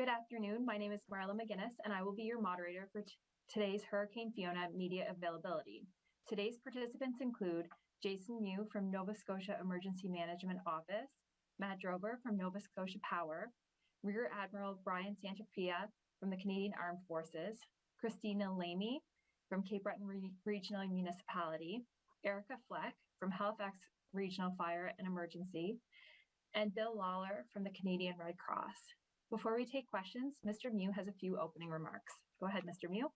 Good afternoon. My name is Marla McGinnis, and I will be your moderator for today's Hurricane Fiona media availability. Today's participants include Jason Mew from Nova Scotia Emergency Management Office, Matt Drover from Nova Scotia Power, Rear Admiral Brian Santarpia from the Canadian Armed Forces, Christina Lamey from Cape Breton Regional Municipality, Erica Fleck from Halifax Regional Fire and Emergency, and Bill Lawlor from the Canadian Red Cross. Before we take questions, Mr. Mew has a few opening remarks. Go ahead, Mr. Mew.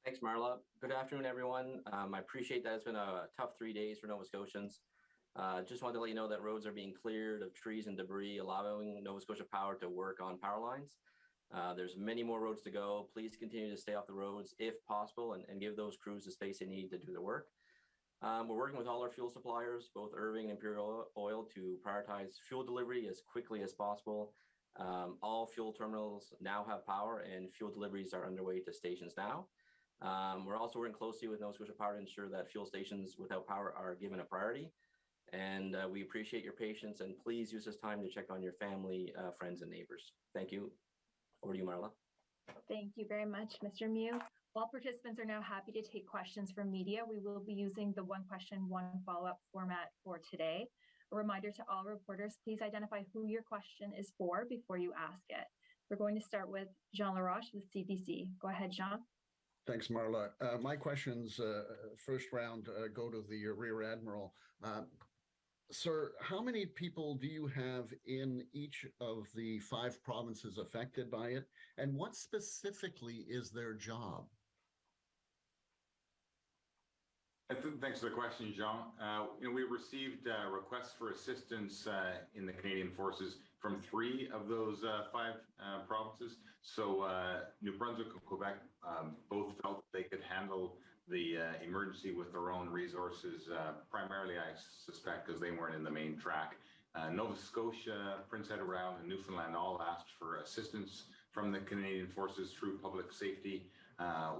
Thanks, Marla. Good afternoon, everyone. I appreciate that it's been a tough 3 days for Nova Scotians. Just wanted to let you know that roads are being cleared of trees and debris, allowing Nova Scotia Power to work on power lines. There's many more roads to go. Please continue to stay off the roads if possible and give those crews the space they need to do their work. We're working with all our fuel suppliers, both Irving and Imperial Oil, to prioritize fuel delivery as quickly as possible. All fuel terminals now have power and fuel deliveries are underway to stations now. We're also working closely with Nova Scotia Power to ensure that fuel stations without power are given a priority. And we appreciate your patience, and please use this time to check on your family, friends, and neighbors. Thank you. Over to you, Marla. Thank you very much, Mr. Mew. All participants are now happy to take questions from media. We will be using the one question, one follow-up format for today. A reminder to all reporters, please identify who your question is for before you ask it. We're going to start with Jean Laroche with CBC. Go ahead, Jean. Thanks, Marla. My questions, first round, go to the Rear Admiral. Sir, how many people do you have in each of the 5 provinces affected by it? And what specifically is their job? Thanks for the question, Jean. We received requests for assistance in the Canadian Forces from 3 of those 5 provinces. So New Brunswick and Quebec both felt they could handle the emergency with their own resources, primarily, I suspect, because they weren't in the main track. Nova Scotia, Prince Edward Island, and Newfoundland all asked for assistance from the Canadian Forces through public safety.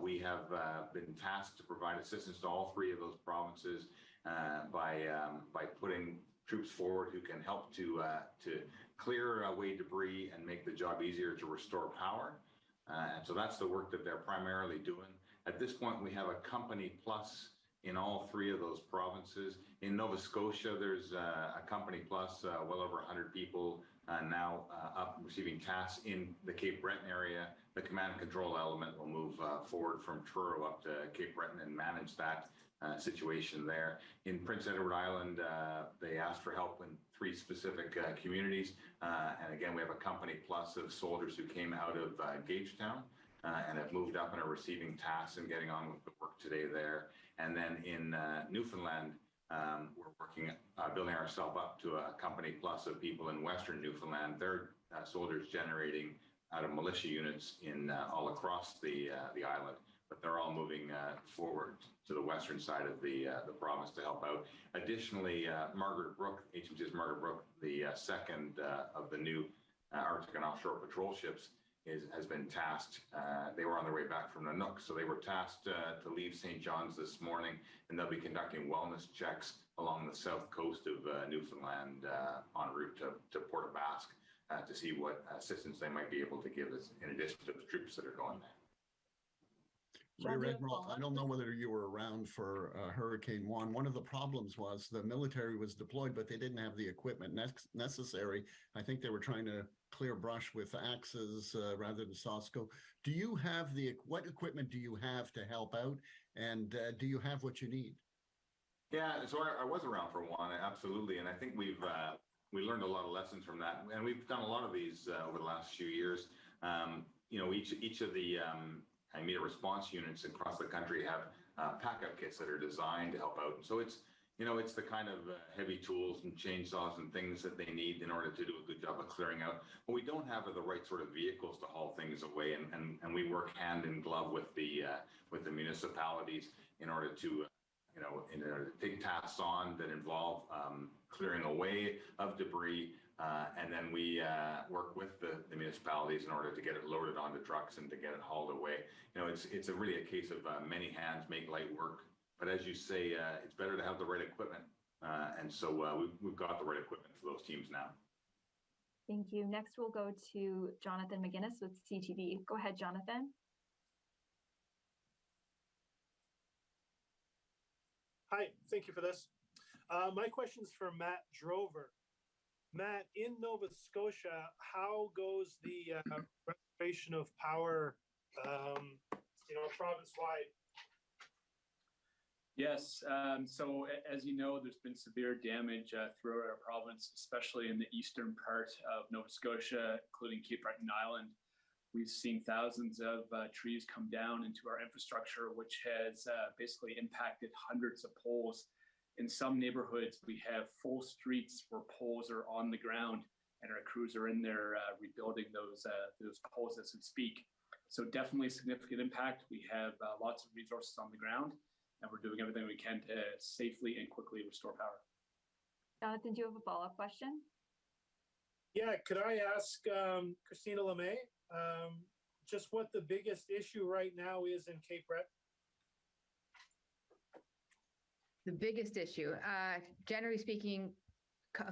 We have been tasked to provide assistance to all 3 of those provinces by putting troops forward who can help to clear away debris and make the job easier to restore power. And so that's the work that they're primarily doing. At this point, we have a company plus in all 3 of those provinces. In Nova Scotia, there's a company plus well over 100 people now up receiving tasks in the Cape Breton area. The command and control element will move forward from Truro up to Cape Breton and manage that situation there. In Prince Edward Island, they asked for help in 3 specific communities. And again, we have a company plus of soldiers who came out of Gagetown and have moved up and are receiving tasks and getting on with the work today there. And then in Newfoundland, we're working, building ourselves up to a company plus of people in Western Newfoundland. They're soldiers generating out of militia units in all across the island, but they're all moving forward to the western side of the province to help out. Additionally, Margaret Brook, HMCS Margaret Brook, the second of the new Arctic and offshore patrol ships, has been tasked. They were on their way back from Nanook, so they were tasked to leave St. John's this morning, and they'll be conducting wellness checks along the south coast of Newfoundland en route to Port aux Basques to see what assistance they might be able to give us in addition to the troops that are going there. Rear Admiral, I don't know whether you were around for Hurricane 1. One of the problems was the military was deployed, but they didn't have the equipment necessary. I think they were trying to clear brush with axes rather than saw-scope. Do you have what equipment do you have to help out? And do you have what you need? Yeah, so I was around for 1, absolutely. And I think we learned a lot of lessons from that. And we've done a lot of these over the last few years. Each of the immediate response units across the country have pack-up kits that are designed to help out. So it's the kind of heavy tools and chainsaws and things that they need in order to do a good job of clearing out. What we don't have are the right sort of vehicles to haul things away, and we work hand in glove with the municipalities in order to take tasks on that involve clearing away of debris, and then we work with the municipalities in order to get it loaded onto trucks and to get it hauled away. It's really a case of many hands make light work. But as you say, it's better to have the right equipment, and so we've got the right equipment for those teams now. Thank you. Next, we'll go to Jonathan McGinnis with CTV. Go ahead, Jonathan. Hi, thank you for this. My question is for Matt Drover. Matt, in Nova Scotia, how goes the restoration of power, province-wide? Yes, so as you know, there's been severe damage throughout our province, especially in the eastern part of Nova Scotia, including Cape Breton Island. We've seen thousands of trees come down into our infrastructure, which has basically impacted hundreds of poles. In some neighborhoods, we have full streets where poles are on the ground, and our crews are in there rebuilding those poles as we speak. So definitely significant impact. We have lots of resources on the ground, and we're doing everything we can to safely and quickly restore power. Jonathan, do you have a follow-up question? Yeah, could I ask Christina Lamey just what the biggest issue right now is in Cape Breton? The biggest issue, generally speaking,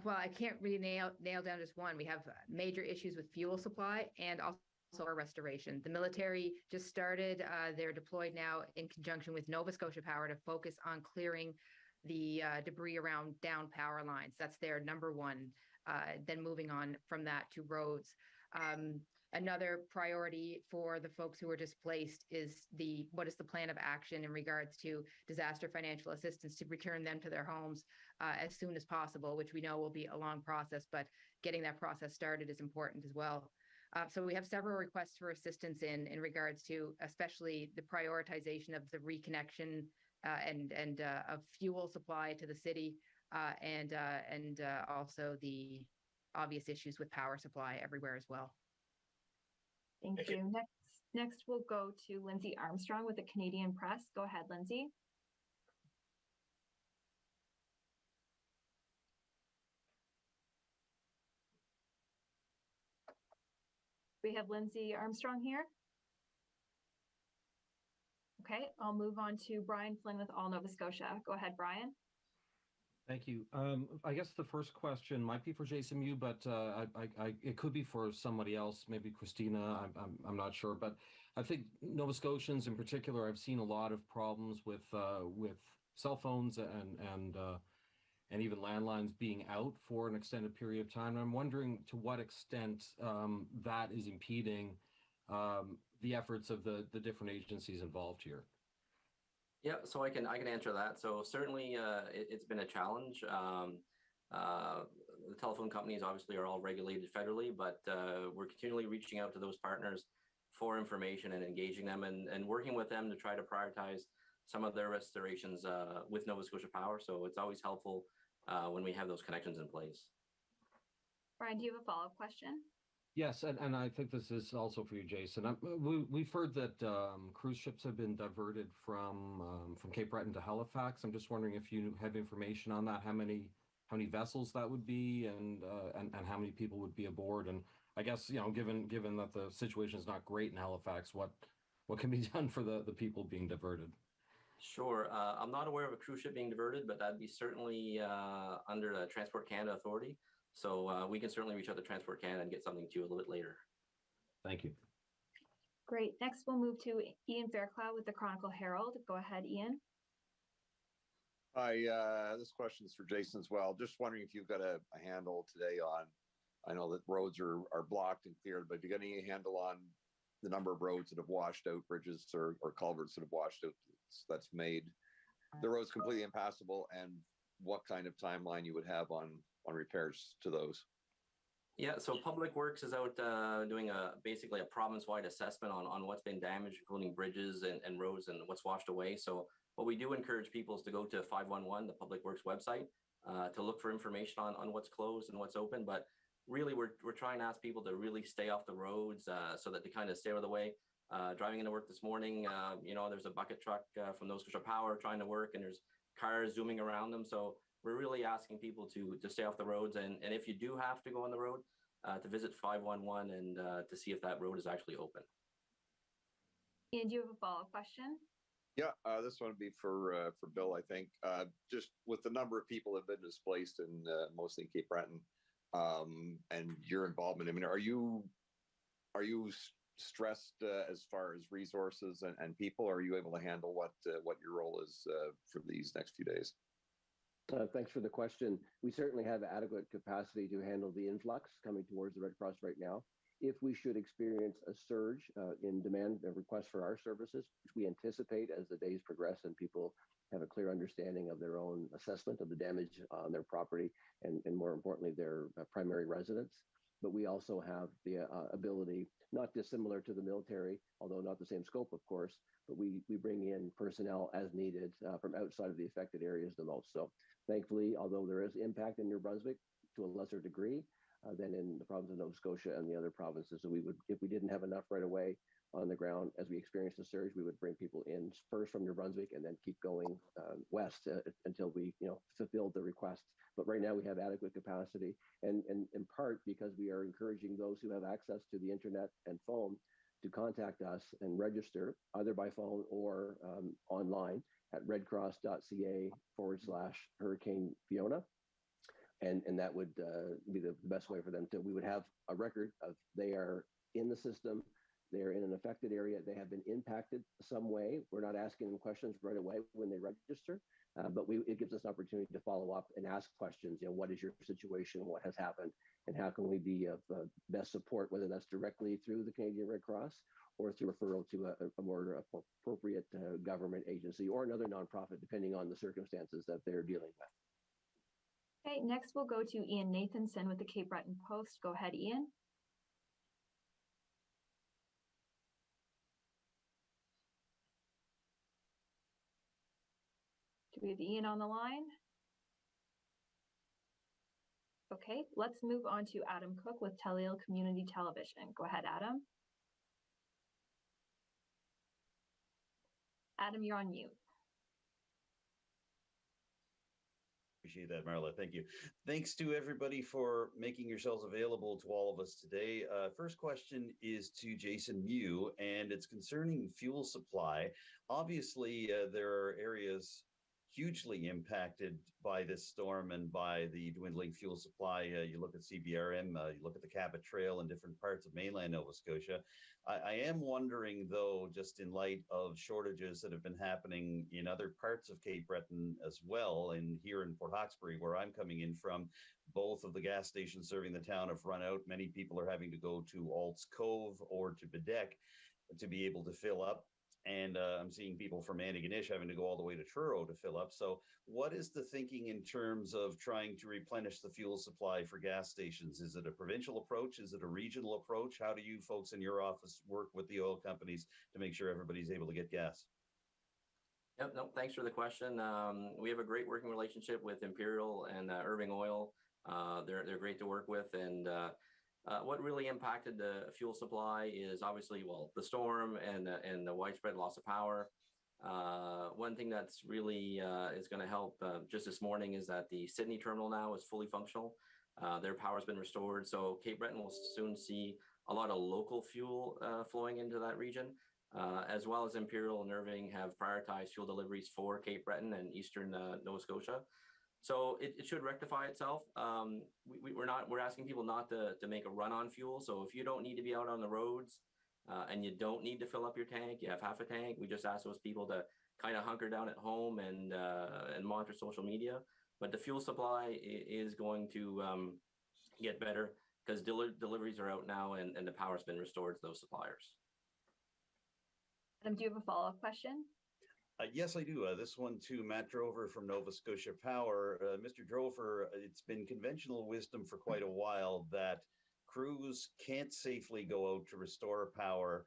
well, I can't really nail down just one. We have major issues with fuel supply and also our restoration. The military just started, they're deployed now in conjunction with Nova Scotia Power to focus on clearing the debris around down power lines. That's their number one. Then moving on from that to roads. Another priority for the folks who are displaced is what is the plan of action in regards to disaster financial assistance to return them to their homes as soon as possible, which we know will be a long process, but getting that process started is important as well. So we have several requests for assistance in regards to especially the prioritization of the reconnection and of fuel supply to the city and also the obvious issues with power supply everywhere as well. Thank you. Next, we'll go to Lindsay Armstrong with the Canadian Press. Go ahead, Lindsay. We have Lindsay Armstrong here. Okay, I'll move on to Brian Flynn with All Nova Scotia. Go ahead, Brian. Thank you. I guess the first question might be for Jason Mew, but it could be for somebody else, maybe Christina. I'm not sure, but I think Nova Scotians in particular, I've seen a lot of problems with cell phones and even landlines being out for an extended period of time. And I'm wondering to what extent that is impeding the efforts of the different agencies involved here. Yeah, so I can answer that. So certainly it's been a challenge. The telephone companies obviously are all regulated federally, but we're continually reaching out to those partners for information and engaging them and working with them to try to prioritize some of their restorations with Nova Scotia Power. So it's always helpful when we have those connections in place. Brian, do you have a follow-up question? Yes, and I think this is also for you, Jason. We've heard that cruise ships have been diverted from Cape Breton to Halifax. I'm just wondering if you have information on that, how many vessels that would be, and how many people would be aboard. And I guess, given that the situation is not great in Halifax, what can be done for the people being diverted? Sure. I'm not aware of a cruise ship being diverted, but that'd be certainly under the Transport Canada Authority. So we can certainly reach out to Transport Canada and get something to you a little bit later. Thank you. Great. Next, we'll move to Ian Fairclough with the Chronicle Herald. Go ahead, Ian. Hi, this question is for Jason as well. Just wondering if you've got a handle today on, I know that roads are blocked and cleared, but have you got any handle on the number of roads that have washed out, bridges or culverts that have washed out that's made the roads completely impassable, and what kind of timeline you would have on repairs to those? Yeah, so Public Works is out doing basically a province-wide assessment on what's been damaged, including bridges and roads and what's washed away. So what we do encourage people is to go to 511, the Public Works website, to look for information on what's closed and what's open. But really, we're trying to ask people to really stay off the roads so that they kind of stay out of the way. Driving into work this morning, there's a bucket truck from Nova Scotia Power trying to work, and there's cars zooming around them. So we're really asking people to stay off the roads. And if you do have to go on the road, to visit 511 and to see if that road is actually open. And do you have a follow-up question? Yeah, this one would be for Bill, I think. Just with the number of people that have been displaced in mostly Cape Breton, and your involvement. I mean, are you stressed as far as resources and people? Are you able to handle what your role is for these next few days? Thanks for the question. We certainly have adequate capacity to handle the influx coming towards the Red Cross right now. If we should experience a surge in demand and requests for our services, which we anticipate as the days progress and people have a clear understanding of their own assessment of the damage on their property and more importantly, their primary residence. But we also have the ability, not dissimilar to the military, although not the same scope, of course, but we bring in personnel as needed from outside of the affected areas the most. So thankfully, although there is impact in New Brunswick to a lesser degree than in the province of Nova Scotia and the other provinces, so we would, if we didn't have enough right away on the ground as we experienced the surge, we would bring people in first from New Brunswick and then keep going west until we, fulfilled the request. But right now we have adequate capacity, and in part because we are encouraging those who have access to the internet and phone to contact us and register either by phone or online at redcross.ca/Hurricane Fiona. And that would be the best way for them to, we would have a record of they are in the system, they're in an affected area, they have been impacted some way. We're not asking them questions right away when they register, but it gives us an opportunity to follow up and ask questions. What is your situation? What has happened? And how can we be of best support, whether that's directly through the Canadian Red Cross or through referral to a more appropriate government agency or another nonprofit, depending on the circumstances that they're dealing with. Okay, next we'll go to Ian Nathanson with the Cape Breton Post. Go ahead, Ian. Do we have Ian on the line? Okay, let's move on to Adam Cook with Teleil Community Television. Go ahead, Adam. Adam, you're on mute. Appreciate that, Marla. Thank you. Thanks to everybody for making yourselves available to all of us today. First question is to Jason Mew, and it's concerning fuel supply. Obviously, there are areas hugely impacted by this storm and by the dwindling fuel supply. You look at CBRM, you look at the Cabot Trail in different parts of mainland Nova Scotia. I am wondering, though, just in light of shortages that have been happening in other parts of Cape Breton as well, and here in Port Hawkesbury, where I'm coming in from, both of the gas stations serving the town have run out. Many people are having to go to Alt's Cove or to Bedeck to be able to fill up. And I'm seeing people from Antigonish having to go all the way to Truro to fill up. So what is the thinking in terms of trying to replenish the fuel supply for gas stations? Is it a provincial approach? Is it a regional approach? How do you folks in your office work with the oil companies to make sure everybody's able to get gas? Yep, no, thanks for the question. We have a great working relationship with Imperial and Irving Oil. They're great to work with, and what really impacted the fuel supply is obviously, well, the storm and the widespread loss of power. One thing that's really is going to help just this morning is that the Sydney terminal now is fully functional. Their power has been restored, so Cape Breton will soon see a lot of local fuel flowing into that region, as well as Imperial and Irving have prioritized fuel deliveries for Cape Breton and eastern Nova Scotia. So it should rectify itself. We're asking people not to make a run on fuel. So if you don't need to be out on the roads and you don't need to fill up your tank, you have half a tank, we just ask those people to kind of hunker down at home and monitor social media. But the fuel supply is going to get better because deliveries are out now and the power's been restored to those suppliers. Adam, do you have a follow-up question? Yes, I do. This one to Matt Drover from Nova Scotia Power. Mr. Drover, it's been conventional wisdom for quite a while that crews can't safely go out to restore power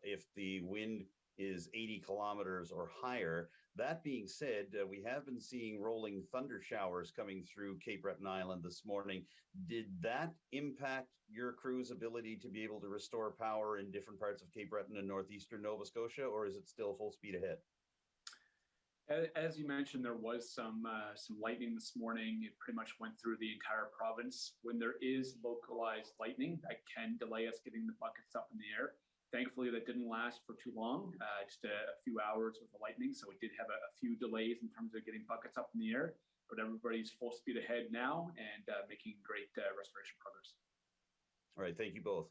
if the wind is 80 kilometers or higher. That being said, we have been seeing rolling thunder showers coming through Cape Breton Island this morning. Did that impact your crew's ability to be able to restore power in different parts of Cape Breton and northeastern Nova Scotia, or is it still full speed ahead? As you mentioned, there was some lightning this morning. It pretty much went through the entire province. When there is localized lightning, that can delay us getting the buckets up in the air. Thankfully, that didn't last for too long, just a few hours with the lightning. So we did have a few delays in terms of getting buckets up in the air. but everybody's full speed ahead now and making great restoration progress. All right, thank you both.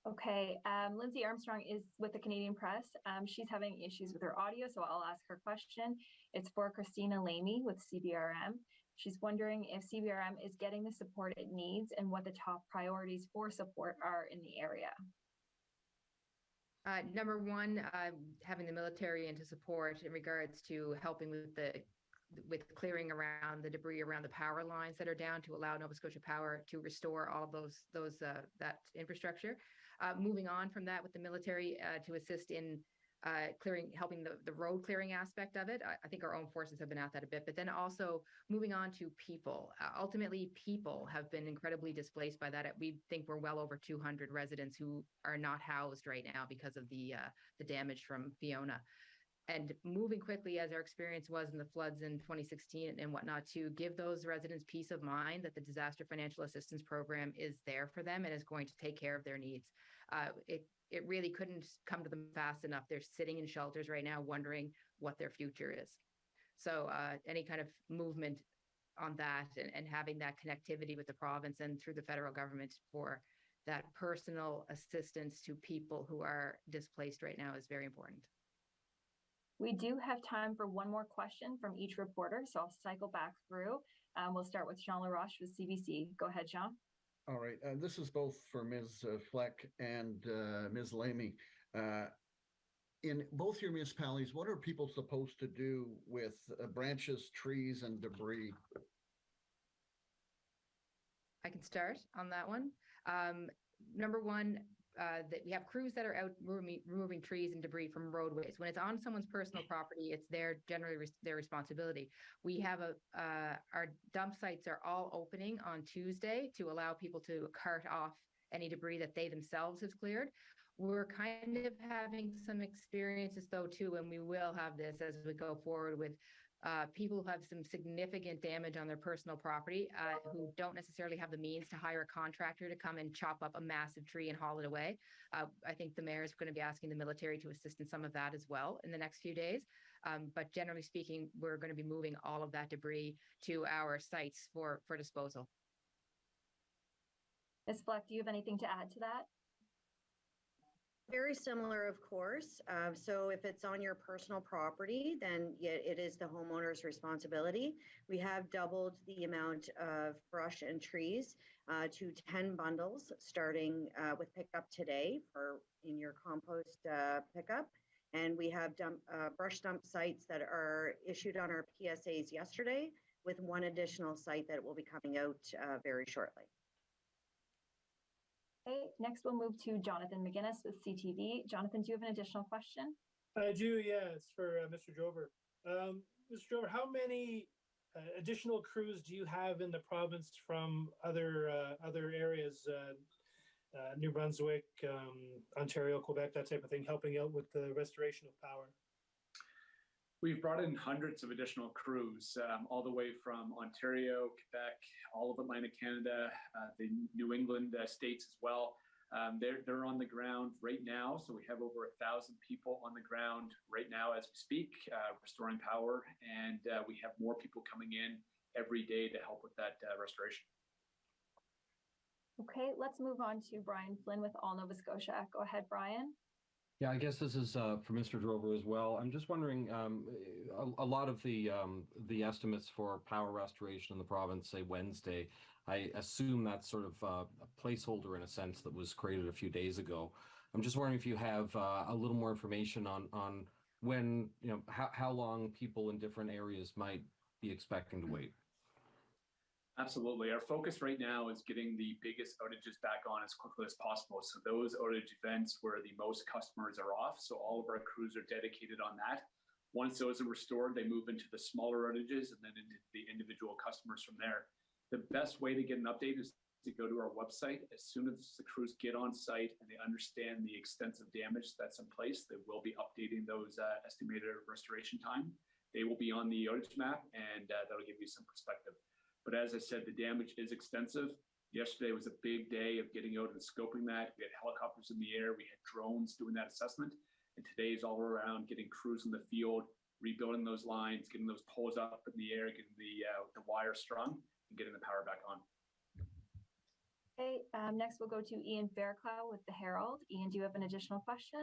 Okay, Lindsay Armstrong is with the Canadian Press. She's having issues with her audio, so I'll ask her question. It's for Christina Lamey with CBRM. She's wondering if CBRM is getting the support it needs and what the top priorities for support are in the area. Number one, having the military into support in regards to helping with clearing around the debris around the power lines that are down to allow Nova Scotia Power to restore all of that infrastructure. Moving on from that with the military to assist in helping the road clearing aspect of it. I think our own forces have been at that a bit, but then also moving on to people. Ultimately, people have been incredibly displaced by that. We think we're well over 200 residents who are not housed right now because of the damage from Fiona. And moving quickly, as our experience was in the floods in 2016 and whatnot, to give those residents peace of mind that the Disaster Financial Assistance Program is there for them and is going to take care of their needs. It really couldn't come to them fast enough. They're sitting in shelters right now wondering what their future is. So any kind of movement on that and having that connectivity with the province and through the federal government for that personal assistance to people who are displaced right now is very important. We do have time for one more question from each reporter, so I'll cycle back through. We'll start with Jean Laroche with CBC. Go ahead, Jean. All right, this is both for Ms. Fleck and Ms. Lamey. In both your municipalities, what are people supposed to do with branches, trees, and debris? I can start on that one. Number one, that we have crews that are out removing trees and debris from roadways. When it's on someone's personal property, it's generally their responsibility. We have our dump sites are all opening on Tuesday to allow people to cart off any debris that they themselves have cleared. We're kind of having some experiences though too, and we will have this as we go forward with people who have some significant damage on their personal property who don't necessarily have the means to hire a contractor to come and chop up a massive tree and haul it away. I think the mayor is going to be asking the military to assist in some of that as well in the next few days. But generally speaking, we're going to be moving all of that debris to our sites for disposal. Ms. Fleck, do you have anything to add to that? Very similar, of course. So if it's on your personal property, then it is the homeowner's responsibility. We have doubled the amount of brush and trees to 10 bundles, starting with pickup today in your compost pickup. And we have brush dump sites that are issued on our PSAs yesterday, with one additional site that will be coming out very shortly. Okay, next we'll move to Jonathan McGinnis with CTV. Jonathan, do you have an additional question? I do, yeah. It's for Mr. Drover. Mr. Drover, how many additional crews do you have in the province from other areas, New Brunswick, Ontario, Quebec, that type of thing, helping out with the restoration of power? We've brought in hundreds of additional crews, all the way from Ontario, Quebec, all of Atlantic Canada, the New England states as well. They're on the ground right now. So we have over 1,000 people on the ground right now as we speak, restoring power. And we have more people coming in every day to help with that restoration. Okay, let's move on to Brian Flynn with All Nova Scotia. Go ahead, Brian. Yeah, I guess this is for Mr. Drover as well. I'm just wondering, a lot of the estimates for power restoration in the province say Wednesday. I assume that's sort of a placeholder in a sense that was created a few days ago. I'm just wondering if you have a little more information on when, how long people in different areas might be expecting to wait. Absolutely. Our focus right now is getting the biggest outages back on as quickly as possible. So those outage events where the most customers are off. So all of our crews are dedicated on that. Once those are restored, they move into the smaller outages and then into the individual customers from there. The best way to get an update is to go to our website. As soon as the crews get on site and they understand the extensive damage that's in place, they will be updating those estimated restoration time. They will be on the outage map, and that'll give you some perspective. But as I said, the damage is extensive. Yesterday was a big day of getting out and scoping that. We had helicopters in the air. We had drones doing that assessment. And today is all around getting crews in the field, rebuilding those lines, getting those poles up in the air, getting the wire strung, and getting the power back on. Okay, next we'll go to Ian Fairclough with the Herald. Ian, do you have an additional question?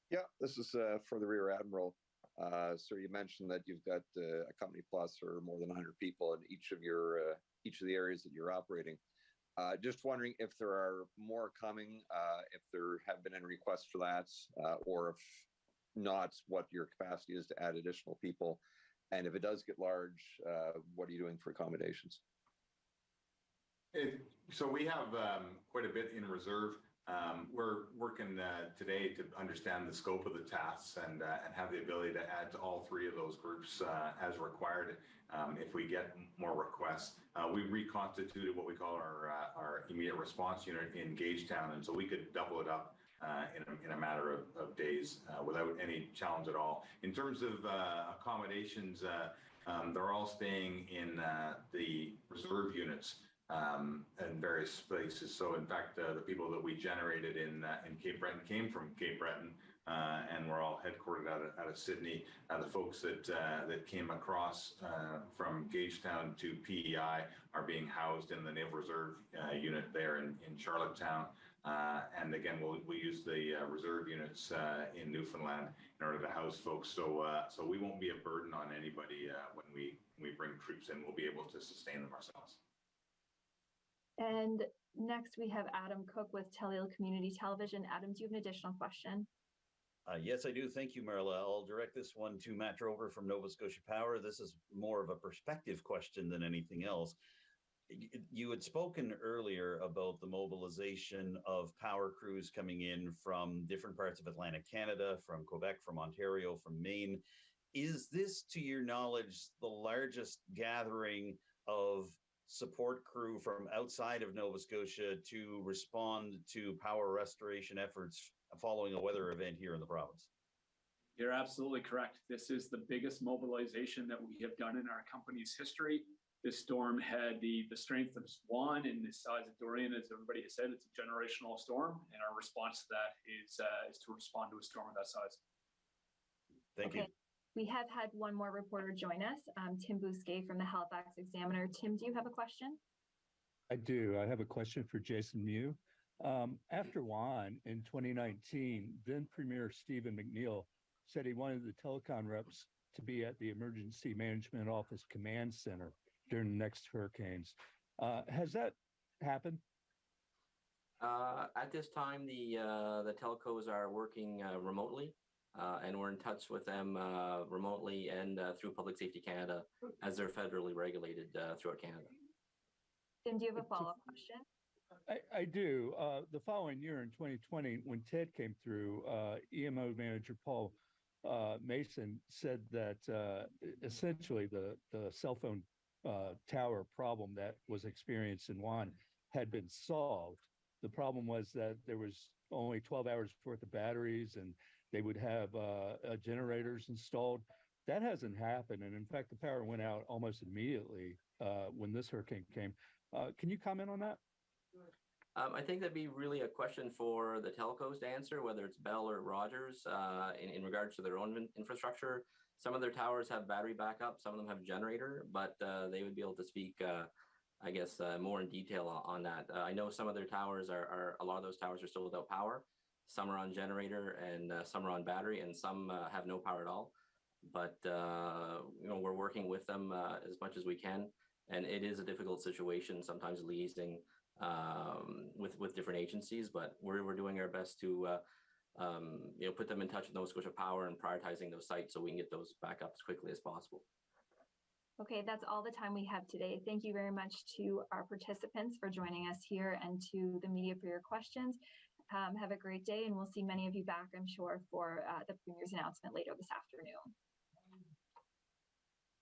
Yeah, this is for the Rear Admiral. Sir, you mentioned that you've got a company plus or more than 100 people in each of the areas that you're operating. Just wondering if there are more coming, if there have been any requests for that, or if not, what your capacity is to add additional people. And if it does get large, what are you doing for accommodations? So we have quite a bit in reserve. We're working today to understand the scope of the tasks and have the ability to add to all three of those groups as required if we get more requests. We reconstituted what we call our immediate response unit in Gagetown, and so we could double it up in a matter of days without any challenge at all. In terms of accommodations, they're all staying in the reserve units in various places. So in fact, the people that we generated in Cape Breton came from Cape Breton, and we're all headquartered out of Sydney. The folks that came across from Gagetown to PEI are being housed in the Naval Reserve unit there in Charlottetown. And again, we'll use the reserve units in Newfoundland in order to house folks. So we won't be a burden on anybody when we bring troops in. We'll be able to sustain them ourselves. And next we have Adam Cook with Teleo Community Television. Adam, do you have an additional question? Yes, I do. Thank you, Marla. I'll direct this one to Matt Drover from Nova Scotia Power. This is more of a perspective question than anything else. You had spoken earlier about the mobilization of power crews coming in from different parts of Atlantic Canada, from Quebec, from Ontario, from Maine. Is this, to your knowledge, the largest gathering of support crew from outside of Nova Scotia to respond to power restoration efforts following a weather event here in the province? You're absolutely correct. This is the biggest mobilization that we have done in our company's history. This storm had the strength of Swan and the size of Dorian. As everybody has said, it's a generational storm, and our response to that is to respond to a storm of that size. Thank you. We have had one more reporter join us, Tim Bousquet from the Halifax Examiner. Tim, do you have a question? I do. I have a question for Jason Mew. After Juan in 2019, then Premier Stephen McNeil said he wanted the telecom reps to be at the Emergency Management Office Command Center during the next hurricanes. Has that happened? At this time, the telcos are working remotely. And we're in touch with them remotely and through Public Safety Canada as they're federally regulated throughout Canada. Tim, do you have a follow-up question? I do. The following year in 2020, when Ted came through, EMO manager Paul Mason said that essentially the cell phone tower problem that was experienced in Juan had been solved. The problem was that there was only 12 hours worth of batteries and they would have generators installed. That hasn't happened. And in fact, the power went out almost immediately when this hurricane came. Can you comment on that? I think that'd be really a question for the telcos to answer, whether it's Bell or Rogers, in regards to their own infrastructure. Some of their towers have battery backup, some of them have generator, but they would be able to speak, I guess, more in detail on that. I know some of their towers a lot of those towers are still without power. Some are on generator and some are on battery, and some have no power at all. But we're working with them as much as we can, and it is a difficult situation sometimes liaising with different agencies. But we're doing our best to put them in touch with Nova Scotia Power and prioritizing those sites so we can get those back up as quickly as possible. Okay, that's all the time we have today. Thank you very much to our participants for joining us here and to the media for your questions. Have a great day, and we'll see many of you back, I'm sure, for the Premier's announcement later this afternoon.